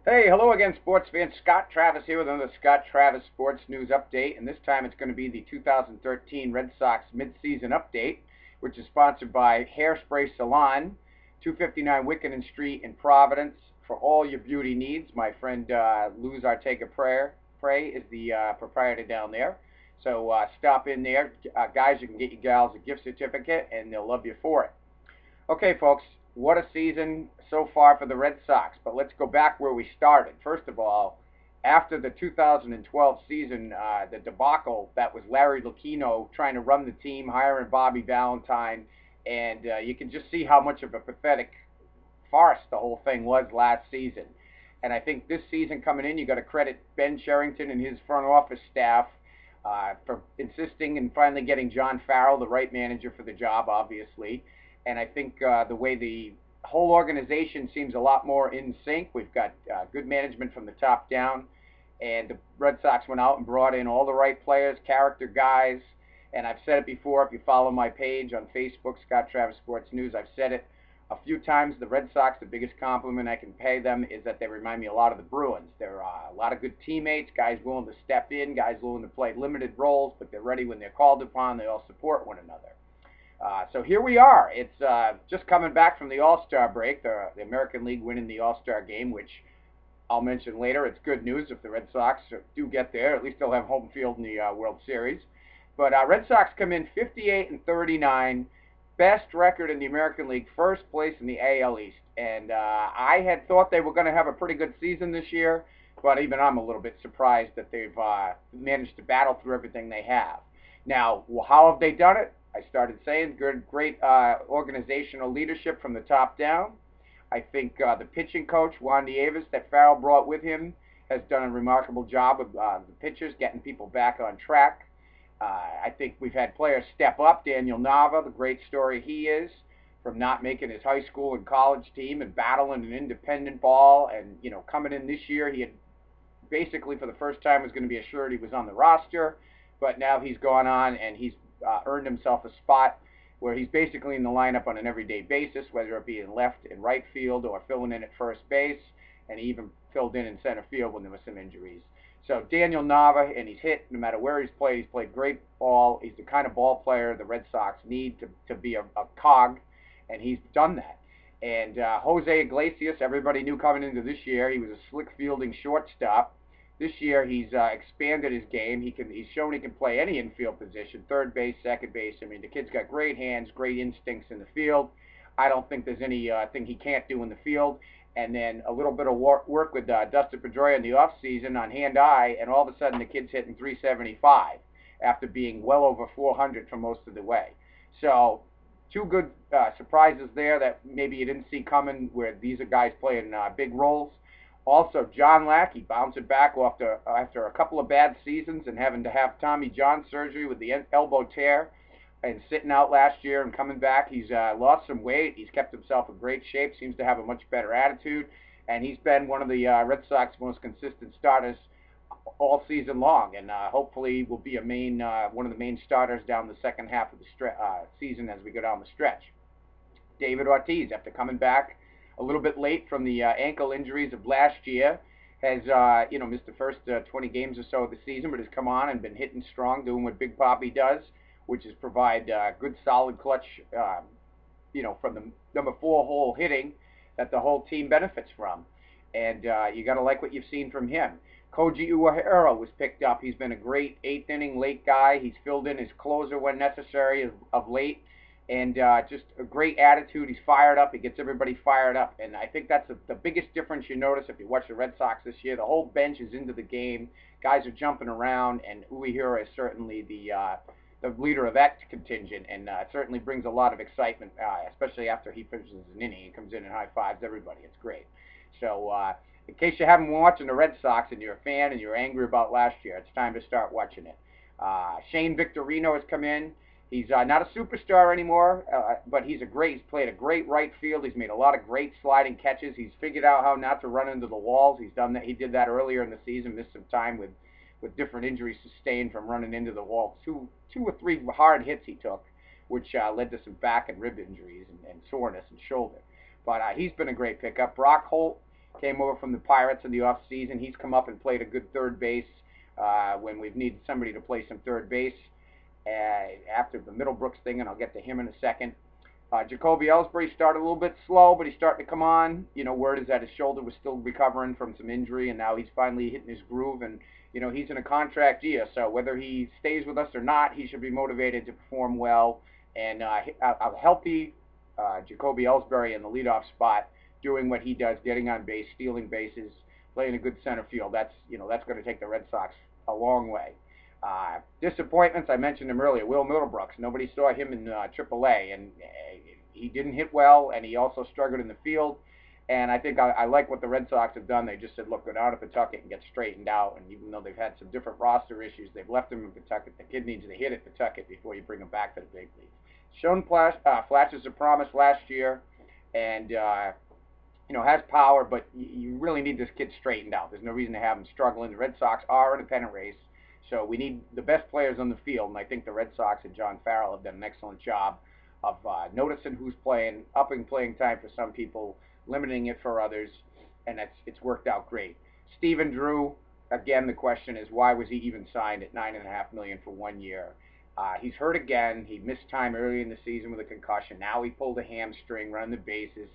Hey, hello again, sports fans. Scott Travis here with another Scott Travis Sports News Update, and this time it's going to be the 2013 Red Sox midseason update, which is sponsored by Hairspray Salon, 259 Wickenden Street in Providence. For all your beauty needs, my friend Luz Prey is the proprietor down there. So stop in there. Guys, you can get your gals a gift certificate, and they'll love you for it. Okay, folks, what a season so far for the Red Sox. But let's go back where we started. First of all, after the 2012 season, the debacle that was Larry Lucchino trying to run the team, hiring Bobby Valentine, and you can just see how much of a pathetic farce the whole thing was last season. And I think this season coming in, you got to credit Ben Cherington and his front office staff for insisting and finally getting John Farrell, the right manager for the job, obviously. And I think the way the whole organization seems a lot more in sync. We've got good management from the top down, and the Red Sox went out and brought in all the right players, character guys. And I've said it before. If you follow my page on Facebook, Scott Travis Sports News, I've said it a few times. The Red Sox, the biggest compliment I can pay them is that they remind me a lot of the Bruins. They're a lot of good teammates, guys willing to step in, guys willing to play limited roles, but they're ready when they're called upon. They all support one another. So here we are. It's just coming back from the All-Star break, the American League winning the All-Star game, which I'll mention later. It's good news if the Red Sox do get there. At least they'll have home field in the World Series. But Red Sox come in 58-39, best record in the American League, first place in the AL East. And I had thought they were going to have a pretty good season this year, but even I'm a little bit surprised that they've managed to battle through everything they have. Now, how have they done it? I started saying great organizational leadership from the top down. I think the pitching coach, Juan Nieves, that Farrell brought with him, has done a remarkable job of the pitchers, getting people back on track. I think we've had players step up. Daniel Nava, the great story he is, from not making his high school and college team and battling an independent ball. And, you know, coming in this year, he had basically for the first time was going to be assured he was on the roster. But now he's gone on and he's earned himself a spot where he's basically in the lineup on an everyday basis, whether it be in left and right field or filling in at first base, and he even filled in center field when there were some injuries. So Daniel Nava, and he's hit no matter where he's played great ball. He's the kind of ball player the Red Sox need to be a cog, and he's done that. And Jose Iglesias, everybody knew coming into this year, he was a slick fielding shortstop. This year he's expanded his game. He's shown he can play any infield position, third base, second base. I mean, the kid's got great hands, great instincts in the field. I don't think there's any thing he can't do in the field. And then a little bit of work with Dustin Pedroia in the offseason on hand-eye, and all of a sudden the kid's hitting 375 after being well over 400 for most of the way. So two good surprises there that maybe you didn't see coming, where these are guys playing big roles. Also, John Lackey bouncing back after a couple of bad seasons and having to have Tommy John surgery with the elbow tear and sitting out last year and coming back. He's lost some weight. He's kept himself in great shape, seems to have a much better attitude, and he's been one of the Red Sox most consistent starters all season long, and hopefully will be one of the main starters down the second half of the season as we go down the stretch. David Ortiz, after coming back a little bit late from the ankle injuries of last year, has missed the first 20 games or so of the season, but has come on and been hitting strong, doing what Big Papi does, which is provide good, solid clutch, from the number 4 hole hitting that the whole team benefits from. And you got to like what you've seen from him. Koji Uehara was picked up. He's been a great 8th inning late guy. He's filled in his closer when necessary of late. And just a great attitude. He's fired up. He gets everybody fired up. And I think that's the biggest difference you notice if you watch the Red Sox this year. The whole bench is into the game. Guys are jumping around, and Uehara is certainly the leader of that contingent, and it certainly brings a lot of excitement, especially after he finishes an inning. He comes in and high-fives everybody. It's great. So in case you haven't been watching the Red Sox and you're a fan and you're angry about last year, it's time to start watching it. Shane Victorino has come in. He's not a superstar anymore, but he's played a great right field. He's made a lot of great sliding catches. He's figured out how not to run into the walls. He's done that. He did that earlier in the season, missed some time with different injuries sustained from running into the wall. Two or three hard hits he took, which led to some back and rib injuries and soreness and shoulder. But he's been a great pickup. Brock Holt came over from the Pirates in the offseason. He's come up and played a good third base when we've needed somebody to play some third base after the Middlebrooks thing, and I'll get to him in a second. Jacoby Ellsbury started a little bit slow, but he's starting to come on. Word is that his shoulder was still recovering from some injury, and now he's finally hitting his groove. And he's in a contract year, so whether he stays with us or not, he should be motivated to perform well. And a healthy Jacoby Ellsbury in the leadoff spot, doing what he does, getting on base, stealing bases, playing a good center field. That's going to take the Red Sox a long way. Disappointments, I mentioned him earlier. Will Middlebrooks. Nobody saw him in AAA, and he didn't hit well, and he also struggled in the field. And I think I like what the Red Sox have done. They just said, look, go down to Pawtucket and get straightened out. And even though they've had some different roster issues, they've left him in Pawtucket. The kid needs to hit at Pawtucket before you bring him back to the big leagues. Shown flashes of promise last year, and has power, but you really need this kid straightened out. There's no reason to have him struggling. The Red Sox are in a pennant race, so we need the best players on the field, and I think the Red Sox and John Farrell have done an excellent job of noticing who's playing, upping playing time for some people, limiting it for others, and it's worked out great. Stephen Drew, again, the question is, why was he even signed at $9.5 million for 1 year? He's hurt again. He missed time early in the season with a concussion. Now he pulled a hamstring, running the bases.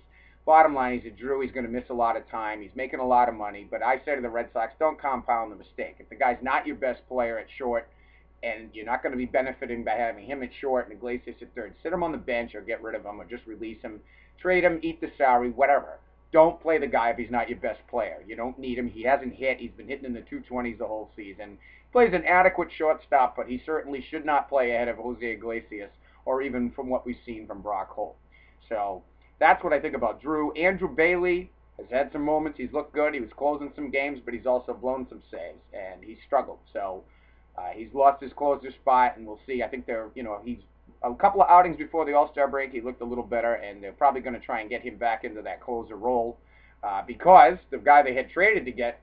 Bottom line, he's a Drew. He's going to miss a lot of time. He's making a lot of money. But I say to the Red Sox, don't compound the mistake. If the guy's not your best player at short, and you're not going to be benefiting by having him at short and Iglesias at third, sit him on the bench or get rid of him or just release him. Trade him, eat the salary, whatever. Don't play the guy if he's not your best player. You don't need him. He hasn't hit. He's been hitting in the 220s the whole season. Plays an adequate shortstop, but he certainly should not play ahead of Jose Iglesias or even from what we've seen from Brock Holt. So that's what I think about Drew. Andrew Bailey has had some moments. He's looked good. He was closing some games, but he's also blown some saves, and he's struggled. So he's lost his closer spot, and we'll see. I think he's a couple of outings before the All-Star break. He looked a little better, and they're probably going to try and get him back into that closer role because the guy they had traded to get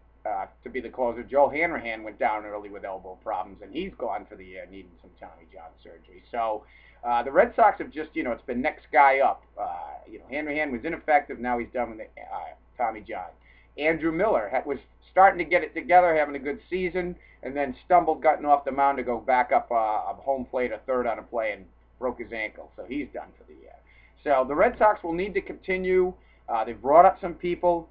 to be the closer, Joe Hanrahan, went down early with elbow problems, and he's gone for the year, needing some Tommy John surgery. So the Red Sox have just, it's been next guy up. Hanrahan was ineffective. Now he's done with Tommy John. Andrew Miller was starting to get it together, having a good season, and then stumbled, gotten off the mound to go back up a home plate, a third on a play, and broke his ankle. So he's done for the year. So the Red Sox will need to continue. They've brought up some people.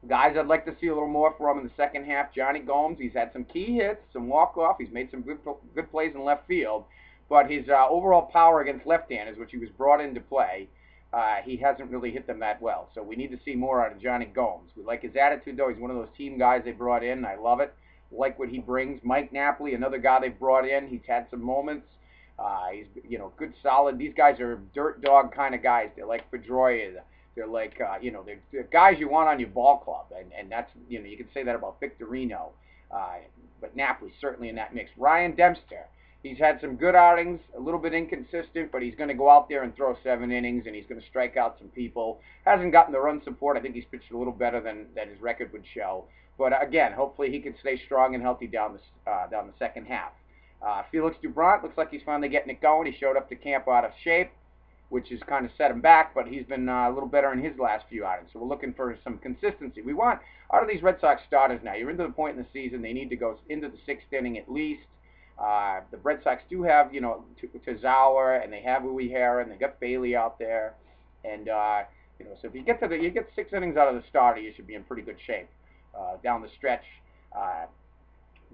Guys I'd like to see a little more from in the second half. Johnny Gomes, he's had some key hits, some walk-off. He's made some good plays in left field. But his overall power against left-handers, which he was brought into play, he hasn't really hit them that well. So we need to see more out of Johnny Gomes. We like his attitude, though. He's one of those team guys they brought in. I love it. Like what he brings. Mike Napoli, another guy they brought in. He's had some moments. He's good, solid. These guys are dirt dog kind of guys. They're like Pedroia. They're like they're guys you want on your ball club, and that's you can say that about Victorino, but Napoli's certainly in that mix. Ryan Dempster, he's had some good outings, a little bit inconsistent, but he's going to go out there and throw 7 innings, and he's going to strike out some people. Hasn't gotten the run support. I think he's pitched a little better than his record would show. But again, hopefully he can stay strong and healthy down the second half. Felix Doubront looks like he's finally getting it going. He showed up to camp out of shape, which has kind of set him back, but he's been a little better in his last few outings. So we're looking for some consistency. We want, out of these Red Sox starters now, you're into the point in the season, they need to go into the 6th inning at least. The Red Sox do have, Tozawa, and they have Uehara, and they got Bailey out there. And, so if you get 6 innings out of the starter, you should be in pretty good shape down the stretch.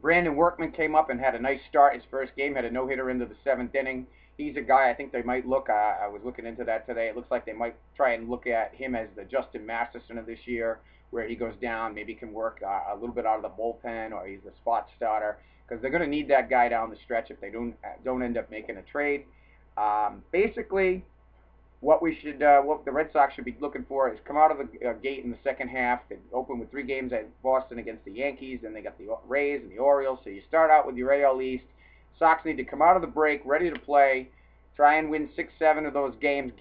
Brandon Workman came up and had a nice start. His first game had a no-hitter into the 7th inning. He's a guy I think they might look. I was looking into that today. It looks like they might try and look at him as the Justin Masterson of this year, where he goes down, maybe can work a little bit out of the bullpen, or he's a spot starter, because they're going to need that guy down the stretch if they don't end up making a trade. Basically, what the Red Sox should be looking for is come out of the gate in the second half. They open with 3 games at Boston against the Yankees, and they got the Rays and the Orioles. So you start out with your AL East. Sox need to come out of the break ready to play, try and win 6, 7 of those games,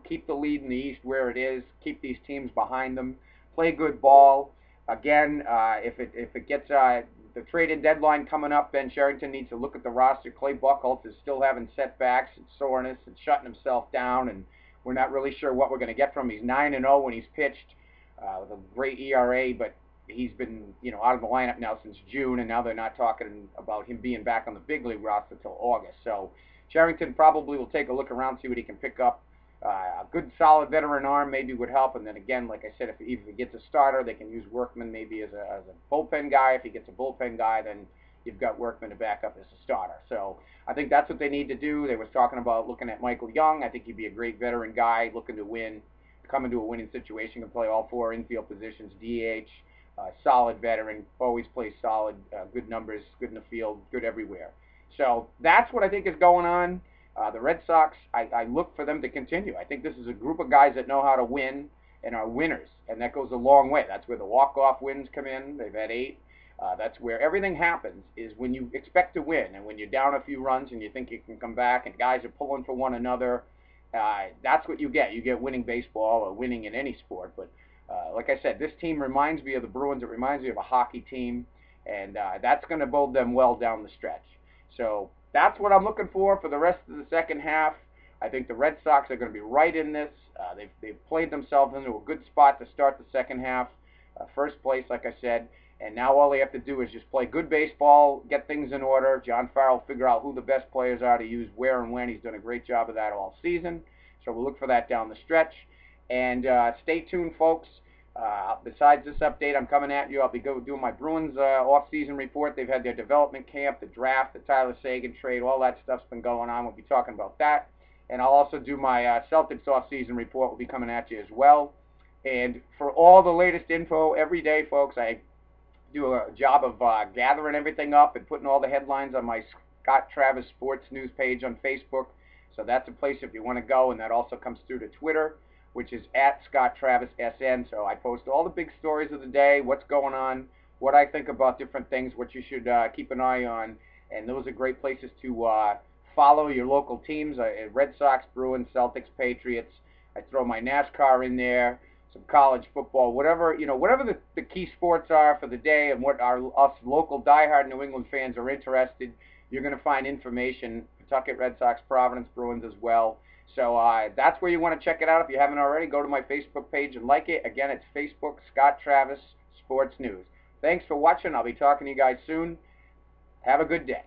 keep the lead in the East where it is, keep these teams behind them, play good ball. Again, if it gets the trade-in deadline coming up, Ben Cherington needs to look at the roster. Clay Buchholz is still having setbacks and soreness and shutting himself down, and we're not really sure what we're going to get from him. He's 9-0 when he's pitched. with a great ERA, but he's been, out of the lineup now since June, and now they're not talking about him being back on the big league roster until August. So Cherington probably will take a look around, see what he can pick up. A good, solid veteran arm maybe would help. And then again, like I said, if he gets a starter, they can use Workman maybe as a bullpen guy. If he gets a bullpen guy, then you've got Workman to back up as a starter. So I think that's what they need to do. They was talking about looking at Michael Young. I think he'd be a great veteran guy looking to win, come into a winning situation, can play all four infield positions, DH, solid veteran, always plays solid, good numbers, good in the field, good everywhere. So that's what I think is going on. The Red Sox, I look for them to continue. I think this is a group of guys that know how to win and are winners, and that goes a long way. That's where the walk-off wins come in. They've had 8. That's where everything happens, is when you expect to win and when you're down a few runs and you think you can come back and guys are pulling for one another. That's what you get. You get winning baseball or winning in any sport. But like I said, this team reminds me of the Bruins. It reminds me of a hockey team, and that's going to bode them well down the stretch. So that's what I'm looking for the rest of the second half. I think the Red Sox are going to be right in this. They've played themselves into a good spot to start the second half. First place, like I said. And now all they have to do is just play good baseball, get things in order. John Farrell figure out who the best players are to use where and when. He's done a great job of that all season. So we'll look for that down the stretch. And stay tuned, folks. Besides this update, I'm coming at you. I'll be doing my Bruins off-season report. They've had their development camp, the draft, the Tyler Seguin trade. All that stuff's been going on. We'll be talking about that. And I'll also do my Celtics off-season report. Will be coming at you as well. And for all the latest info every day, folks, I do a job of gathering everything up and putting all the headlines on my Scott Travis Sports News page on Facebook. So that's a place if you want to go, and that also comes through to Twitter, which is at Scott Travis SN. So I post all the big stories of the day, what's going on, what I think about different things, what you should keep an eye on, and those are great places to follow your local teams, Red Sox, Bruins, Celtics, Patriots. I throw my NASCAR in there, some college football, whatever the key sports are for the day, and what us local diehard New England fans are interested. You're going to find information. Pawtucket Red Sox, Providence Bruins as well. So that's where you want to check it out. If you haven't already, go to my Facebook page and like it. Again, it's Facebook, Scott Travis Sports News. Thanks for watching. I'll be talking to you guys soon. Have a good day.